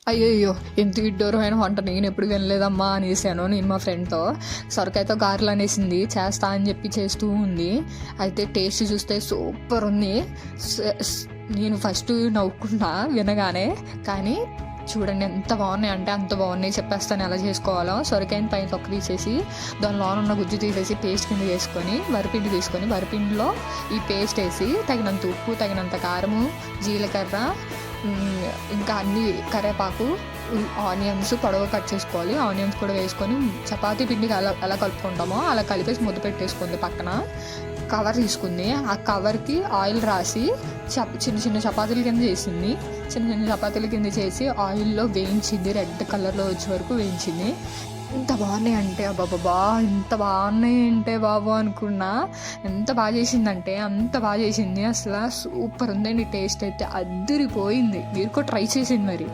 అయ్యయ్యో! ఇంత విడ్డూరమైన వంట నేనెప్పుడు వినలేదమ్మా అనేసాను నేను మా ఫ్రెండ్‌తో. సొరకాయతో గారెలు అనేసింది. చేస్తా అని చెప్పి చేస్తూ ఉంది. అయితే టేస్ట్ చూస్తే సూపర్ ఉంది. స స్ నేను ఫస్ట్ నవ్వుకున్నా వినగానే. కానీ చూడండి ఎంత బాగున్నాయి అంటే అంత బాగున్నాయి. చెప్పేస్తాను ఎలా చేసుకోవాలో. సొరకాయని పైన తొక్క తీసేసి దాని లోన ఉన్న గుజ్జు తీసేసి పేస్ట్ కింద వేసుకొని వరిపిండి తీసుకొని వరిపిండిలో ఈ పేస్ట్ వేసి తగినంత ఉప్పు, తగినంత కారము, జీలకర్ర, ఇంకా అన్ని కరివేపాకు, ఆనియన్స్ పొడవు కట్ చేసుకోవాలి. ఆనియన్స్ కూడా వేసుకొని చపాతీ పిండికి ఎలా కలుపుకుంటామో అలా కలిపేసి ముద్ద పెట్టేసుకుంది. పక్కన కవర్ తీసుకుంది. ఆ కవర్కి ఆయిల్ రాసి చిన్న చిన్న చపాతీల కింద చేసింది. చిన్న చిన్న చపాతీల కింద చేసి ఆయిల్లో వేయించింది. రెడ్ కలర్లో వచ్చే వరకు వేయించింది. ఎంత బాగున్నాయి అంటే అబ్బాబ్బా ఎంత బాగున్నాయి అంటే బాబు అనుకున్నా. ఎంత బాగా చేసిందంటే అంత బాగా చేసింది. అసలు సూపర్ ఉందండి. టేస్ట్ అయితే అదిరిపోయింది. మీరు కూడా ట్రై చేసింది మరి.